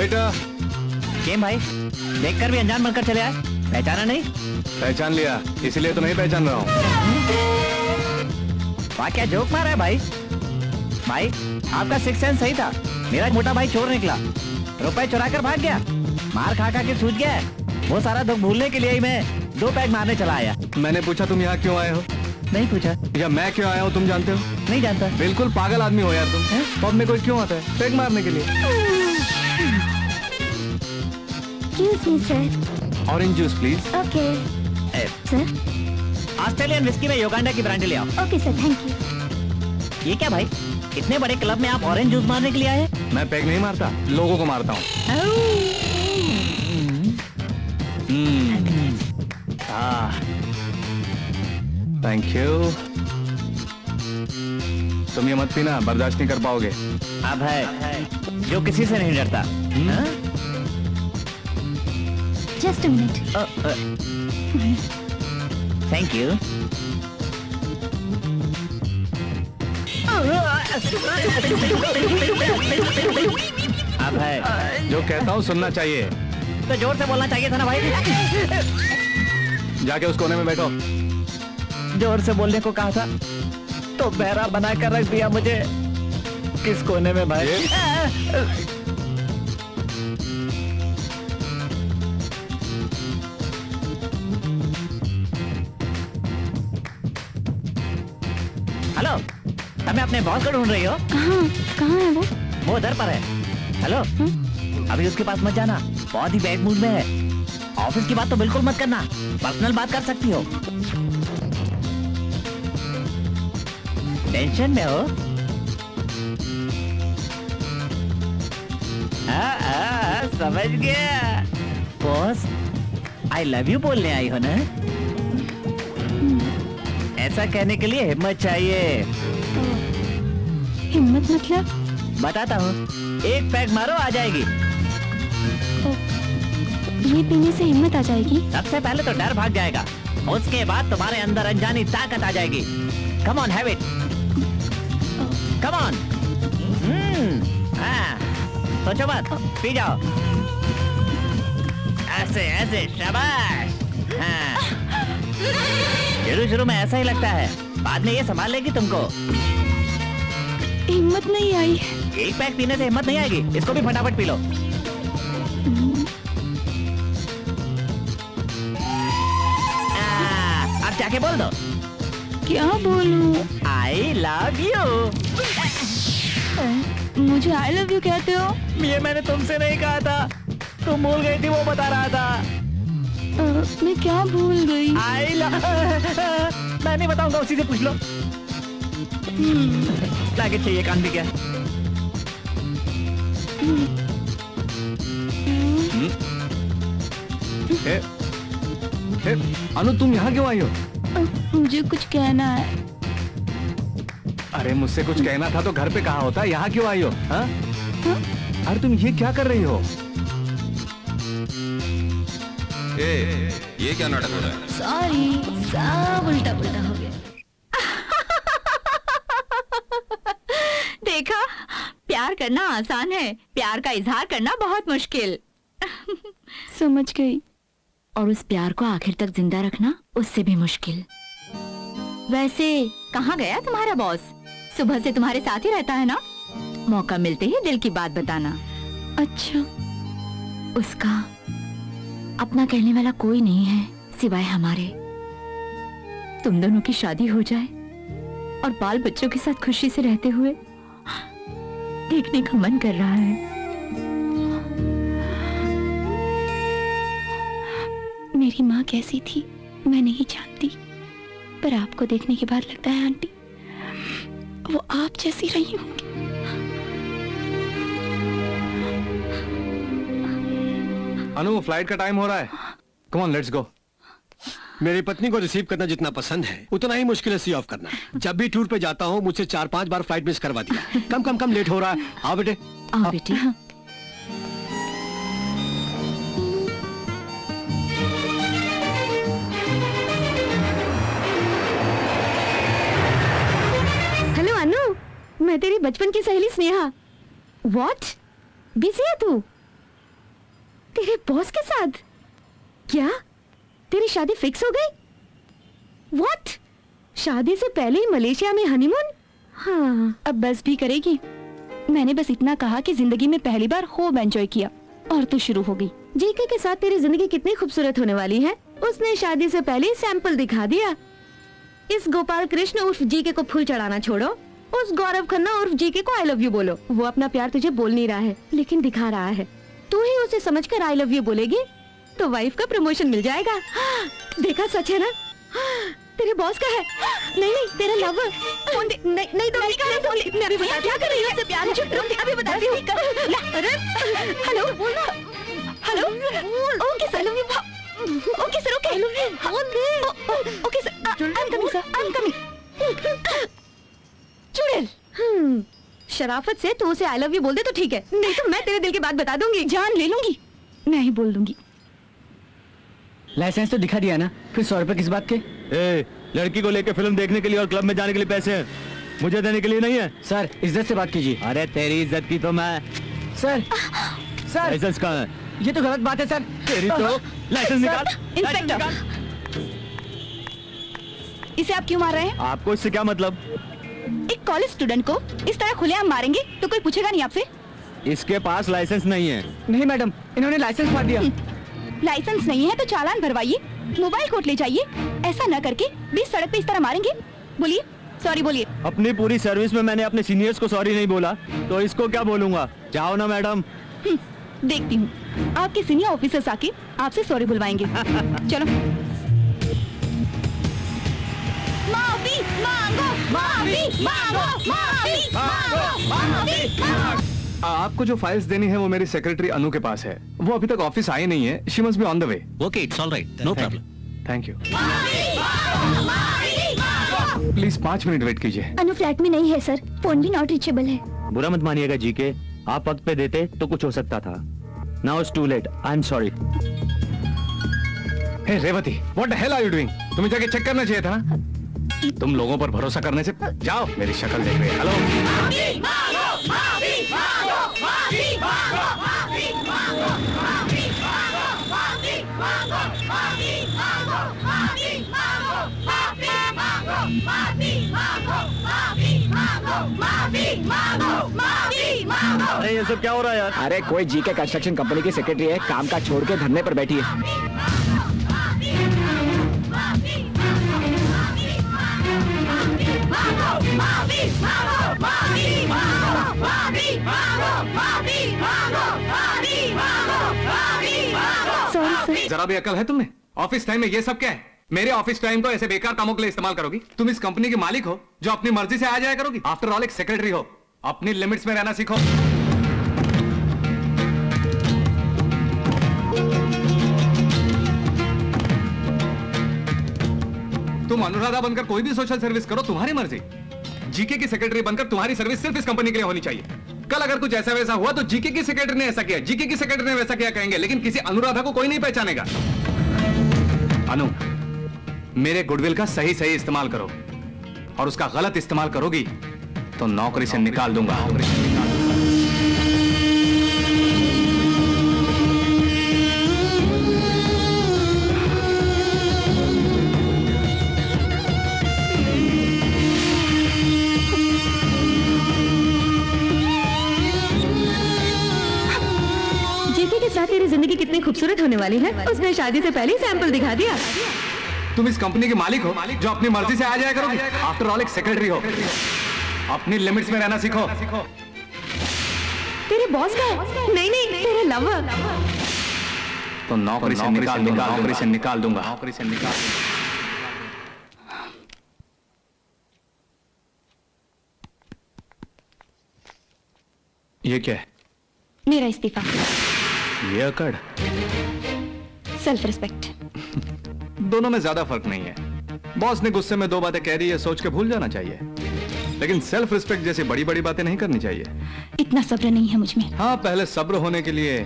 Waiter. केम भाई, देखकर भी अनजान बनकर चले आए, पहचाना नहीं? पहचान लिया, इसलिए तो नहीं पहचान रहा हूँ। वाह क्या जोक मारा है भाई। भाई आपका सिक्स सेंस सही था, मेरा मोटा भाई चोर निकला, रुपए चुरा कर भाग गया, मार खा खा के सूझ गया। वो सारा दुख भूलने के लिए ही मैं 2 पैग मारने चला आया। मैंने पूछा तुम यहाँ क्यों आए हो? नहीं पूछा। या मैं क्यों आया हूँ तुम जानते हो? नहीं जानता। बिल्कुल पागल आदमी हो यार तुम। पब में कोई क्यों आता है? पैग मारने के लिए। Excuse me, sir. Orange juice please. Okay. Sir? Australian whisky में योगांडा की ब्रांडी ले आओ। Okay, sir. Thank you. ये क्या भाई, इतने बड़े क्लब में आप ऑरेंज जूस मारने के लिए आए? मैं पैग नहीं मारता, लोगों को मारता हूँ। Thank you. तुम ये मत पीना, बर्दाश्त नहीं कर पाओगे। अब है जो किसी से नहीं डरता। Just a minute. Thank you. अब है जो कहता हूँ सुनना चाहिए। तो जोर से बोलना चाहिए था ना भाई। जाके उस कोने में बैठो। जोर से बोलने को कहा था तो बहरा बना कर रख दिया मुझे। किस कोने में भाई? हेलो, हमें अपने बॉस को ढूंढ रही हो? कहाँ है वो? उधर पर है। हेलो, अभी उसके पास मत जाना, बहुत ही बैड मूड में है। ऑफिस की बात तो बिल्कुल मत करना, पर्सनल बात कर सकती हो। टेंशन में हो? समझ गया। बॉस, आई लव यू बोलने आई हो ना? ऐसा कहने के लिए हिम्मत चाहिए। हिम्मत मतलब? बताता हूँ, 1 पैग मारो आ जाएगी। ये पीने से हिम्मत आ जाएगी? सबसे पहले तो डर भाग जाएगा, उसके बाद तुम्हारे अंदर अनजानी ताकत आ जाएगी। Come on, have it. Come on. सोचो मत, पी जाओ। ऐसे ऐसे, शाबाश। हाँ। शुरू में ऐसा ही लगता है, बाद में ये संभाल लेगी तुमको। हिम्मत नहीं आई। 1 पैक पीने से हिम्मत नहीं आएगी, इसको भी फटाफट पी लो। अब जाके बोल दो। क्या बोलूं? I love you. मुझे आई लव यू कहते हो? ये मैंने तुमसे नहीं कहा था, तुम भूल गई थी, वो बता रहा था। मैं क्या भूल गई? I love. मैं नहीं बताऊंगा, उसी से पूछ लो। लागे चाहिए कान भी क्या? अनु, तुम यहाँ क्यों आई हो? मुझे कुछ कहना है। अरे मुझसे कुछ कहना था तो घर पे कहा होता, यहाँ क्यों आई हो? हाँ? अरे तुम ये क्या कर रही हो? ये क्या नाटक हो रहा है? सॉरी, सब उल्टा पुल्टा हो गया। देखा, प्यार करना आसान है, प्यार का इजहार करना बहुत मुश्किल। समझ गई। और उस प्यार को आखिर तक जिंदा रखना उससे भी मुश्किल। वैसे कहाँ गया तुम्हारा बॉस? सुबह से तुम्हारे साथ ही रहता है ना? मौका मिलते ही दिल की बात बताना। अच्छा। उसका अपना कहने वाला कोई नहीं है सिवाय हमारे। तुम दोनों की शादी हो जाए और बाल बच्चों के साथ खुशी से रहते हुए देखने का मन कर रहा है। मेरी माँ कैसी थी मैं नहीं जानती, पर आपको देखने के बाद लगता है आंटी वो आप जैसी रही होंगी। अनु, फ्लाइट का टाइम हो रहा है। Come on, let's go. मेरी पत्नी को रिसीव करना जितना पसंद है उतना ही मुश्किल है सी ऑफ करना। जब भी टूर पे जाता हूँ मुझसे 4-5 बार फ्लाइट मिस करवा दिया। कम कम कम, लेट हो रहा है। आओ बेटे। आओ बेटी। हेलो अनु, मैं तेरी बचपन की सहेली स्नेहा। व्हाट? बिजी है तू? तेरे बॉस के साथ? क्या तेरी शादी फिक्स हो गई? व्हाट? शादी से पहले ही मलेशिया में हनीमून? हाँ, अब बस भी करेगी। मैंने बस इतना कहा कि जिंदगी में पहली बार खूब एंजॉय किया और तो शुरू हो गई। जीके के साथ तेरी जिंदगी कितनी खूबसूरत होने वाली है। उसने शादी से पहले ही सैंपल दिखा दिया। इस गोपाल कृष्ण उर्फ जीके को फूल चढ़ाना छोड़ो, उस गौरव खन्ना उर्फ जीके को आई लव यू बोलो। वो अपना प्यार तुझे बोल नहीं रहा है, लेकिन दिखा रहा है। तू ही उसे समझकर आई लव यू बोलेगी तो वाइफ का प्रमोशन मिल जाएगा। देखा, सच है ना? तेरे बॉस का है। नहीं नहीं, तेरा लवर। फोन दे। नहीं तो मैं अभी बताती हूँ। क्या कर रही है? उससे प्यार है। अभी बताती हूँ। अरे हेलो, बोलो। Hello, okay sir, love you. Okay sir, okay. Phone they. Okay sir, I am coming sir, I am coming. चुड़ैल, शराफत से तू उसे आई लव यू बोल दे तो ठीक है, नहीं तो मैं तेरे दिल की बात बता दूंगी। जान ले लूंगी, मैं ही बोल दूंगी। लाइसेंस तो दिखा दिया ना, फिर 100 रुपए किस बात के? लड़की को लेकर फिल्म देखने के लिए और क्लब में जाने के लिए पैसे हैं, मुझे देने के लिए नहीं है। सर इज्जत से बात कीजिए। अरे तेरी इज्जत की तो मैं। सर सर लाइसेंस कहाँ है? ये तो गलत बात है सर। तेरी तो लाइसेंस निकाल। इंस्पेक्टर, इसे आप क्यों मार रहे हैं? आपको इससे क्या मतलब? एक कॉलेज स्टूडेंट को इस तरह खुलेआम मारेंगे तो कोई पूछेगा नहीं आपसे? इसके पास लाइसेंस नहीं है। नहीं मैडम, इन्होंने लाइसेंस मार दिया। लाइसेंस नहीं है तो चालान भरवाइए, मोबाइल कोर्ट ले जाइए। ऐसा न करके 20 सड़क पे इस तरह मारेंगे। बोलिए, सॉरी बोलिए। अपनी पूरी सर्विस में मैंने अपने सीनियर्स को सॉरी नहीं बोला तो इसको क्या बोलूंगा? जाओ ना मैडम। देखती हूँ, आपके सीनियर ऑफिसर्स आके आपसे सॉरी बुलवाएंगे। चलो। माफी मांगो, माफी मांगो, माफी मांगो, माफी मांगो। आपको जो फाइल्स देनी है वो मेरी सेक्रेटरी अनु के पास है। वो अभी तक ऑफिस आई नहीं है। She must be on the way. Okay, it's all right, no problem. Thank you. Please 5 minute wait कीजिए। अनु फ्लैट में नहीं है सर, फोन भी नॉट रीचेबल है। बुरा मत मानिएगा जीके, आप वक्त पे देते तो कुछ हो सकता था। Now it's too late, I am sorry. Hey Revati, what the hell are you doing? तुम्हें जाके चेक करना चाहिए था ना। तुम लोगों पर भरोसा करने से जाओ। मेरी शक्ल देख रही है। हेलो, अरे ये सब क्या हो रहा है यार? अरे कोई जीके कंस्ट्रक्शन कंपनी की सेक्रेटरी है, काम का छोड़ के धरने पर बैठी है। जरा भी अकल है तुम्हें? ऑफिस टाइम में ये सब क्या है? मेरे ऑफिस टाइम को ऐसे बेकार कामों के लिए इस्तेमाल करोगी? तुम इस कंपनी के मालिक हो जो अपनी मर्जी से आ जाया करोगी? आफ्टर ऑल एक सेक्रेटरी हो, अपनी लिमिट्स में रहना सीखो। तुम अनुराधा बनकर कोई भी सोशल सर्विस करो, तुम्हारी मर्जी। जीके की सेक्रेटरी बनकर तुम्हारी सर्विस सिर्फ इस कंपनी के लिए होनी चाहिए। कल अगर कुछ ऐसा वैसा हुआ तो जीके की सेक्रेटरी ने ऐसा किया, जीके की सेक्रेटरी ने वैसा किया कहेंगे, लेकिन किसी अनुराधा को कोई नहीं पहचानेगा। अनु, मेरे गुडविल का सही सही इस्तेमाल करो, और उसका गलत इस्तेमाल करोगी तो नौकरी से निकाल दूंगा। तेरी जिंदगी कितनी खूबसूरत होने वाली है। उसने शादी से पहले ही सैंपल दिखा दिया। तुम इस कंपनी के मालिक हो जो अपनी मर्जी से आ जाया करोगी। आफ्टर ऑल एक सेक्रेटरी हो, अपनी लिमिट्स में रहना सीखो। तेरे बॉस का? नहीं नहीं, तेरे लवर। तो नौकरी से निकाल दूंगा, नौकरी से निकाल दूंगा, नौकरी से निकाल दूंगा। ये क्या है? मेरा इस्तीफा। ये अकड़। Self respect. दोनों में ज्यादा फर्क नहीं है। बॉस ने गुस्से में 2 बातें कह दी है, सोच के भूल जाना चाहिए, लेकिन सेल्फ रिस्पेक्ट जैसी बड़ी बड़ी बातें नहीं करनी चाहिए। इतना सब्र नहीं है मुझ में। हाँ, पहले सब्र होने के लिए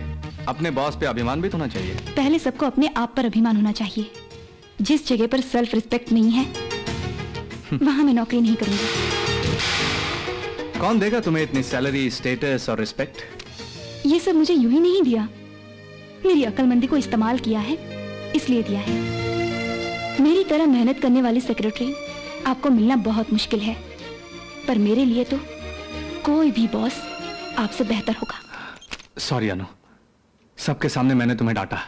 अपने बॉस पे अभिमान भी होना चाहिए। पहले सबको अपने आप पर अभिमान होना चाहिए। जिस जगह पर सेल्फ रिस्पेक्ट नहीं है वहां मैं नौकरी नहीं करूंगी। कौन देगा तुम्हें इतनी सैलरी, स्टेटस और रिस्पेक्ट? ये सब मुझे यूं ही नहीं दिया, मेरी अक्लमंदी को इस्तेमाल किया है, इसलिए दिया है। मेरी तरह मेहनत करने वाली सेक्रेटरी आपको मिलना बहुत मुश्किल है, पर मेरे लिए तो कोई भी बॉस आपसे बेहतर होगा। सॉरी अनु, सबके सामने मैंने तुम्हें डांटा,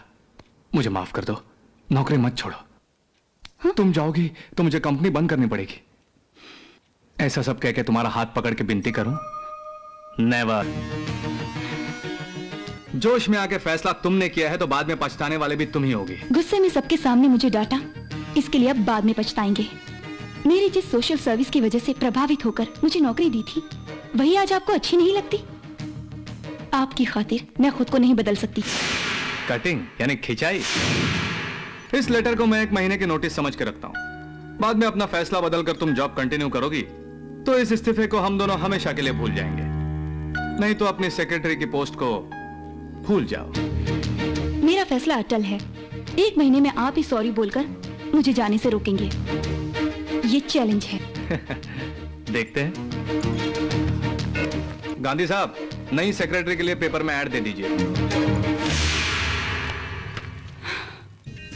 मुझे माफ कर दो। नौकरी मत छोड़ो। तुम जाओगी तो मुझे कंपनी बंद करनी पड़ेगी। ऐसा सब कह के तुम्हारा हाथ पकड़ के विनती करूं? नेवर। जोश में आके फैसला तुमने किया है तो बाद में पछताने वाले भी तुम ही होगी। गुस्से में सबके सामने मुझे डांटा, इसके लिए अब बाद में पछताएंगे। मेरी जिस सोशल सर्विस की वजह से प्रभावित होकर मुझे नौकरी दी थी, वही आज आपको अच्छी नहीं लगती? आपकी खातिर मैं खुद को नहीं बदल सकती। कटिंग यानी खिंचाई। इस लेटर को मैं 1 महीने की नोटिस समझ के रखता हूं। बाद में अपना फैसला बदलकर तुम जॉब कंटिन्यू करोगी तो इस इस्तीफे को हम दोनों हमेशा के लिए भूल जाएंगे। नहीं तो अपनी सेक्रेटरी की पोस्ट को भूल जाओ। मेरा फैसला अटल है। 1 महीने में आप ही सॉरी बोलकर मुझे जाने से रोकेंगे। ये चैलेंज है। देखते हैं। गांधी साहब, नई सेक्रेटरी के लिए पेपर में ऐड दे दीजिए।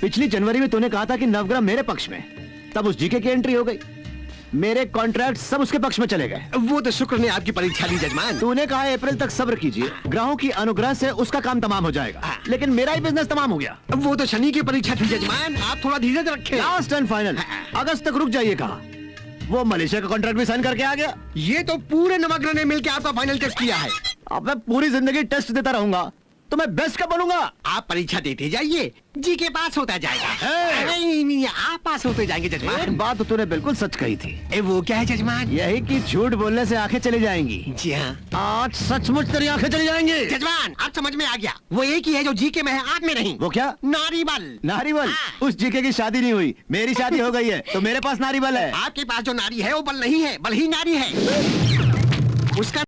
पिछली जनवरी में तूने कहा था कि नवग्रह मेरे पक्ष में, तब उस जीके की एंट्री हो गई। मेरे कॉन्ट्रैक्ट सब उसके पक्ष में चले गए। वो तो शुक्र ने आपकी परीक्षा ली जजमान। तूने कहा अप्रैल तक सब्र कीजिए, ग्रहों की अनुग्रह से उसका काम तमाम हो जाएगा, लेकिन मेरा ही बिजनेस तमाम हो गया। वो तो शनि की परीक्षा थी जजमान, आप थोड़ा धीरज रखें। लास्ट एंड फाइनल अगस्त तक रुक जाइए कहा। वो मलेशिया का कॉन्ट्रैक्ट भी साइन करके आ गया। ये तो पूरे नवग्रह ने मिलकर आपका फाइनल टेस्ट किया है। अब मैं पूरी जिंदगी टेस्ट देता रहूंगा तो मैं बेस्ट कब बनूंगा? आप परीक्षा देते जाइए, जी के पास होता जाएगा। नहीं, आप पास होते जाएंगे जजमान। एक बात तो तूने बिल्कुल सच कही थी। वो क्या है जजमान? यही कि झूठ बोलने से आंखें चली जाएंगी। जी हाँ। आज सचमुच तेरी आंखें चली जाएंगी। जजमान आप समझ में आ गया, वो एक ही है जो जी के में है, आप में नहीं। वो क्या? नारी बल। नारी बल? हाँ। उस जीके की शादी नहीं हुई, मेरी शादी हो गई है, तो मेरे पास नारी बल है। आपके पास जो नारी है वो बल नहीं है, बल ही नारी है। उसका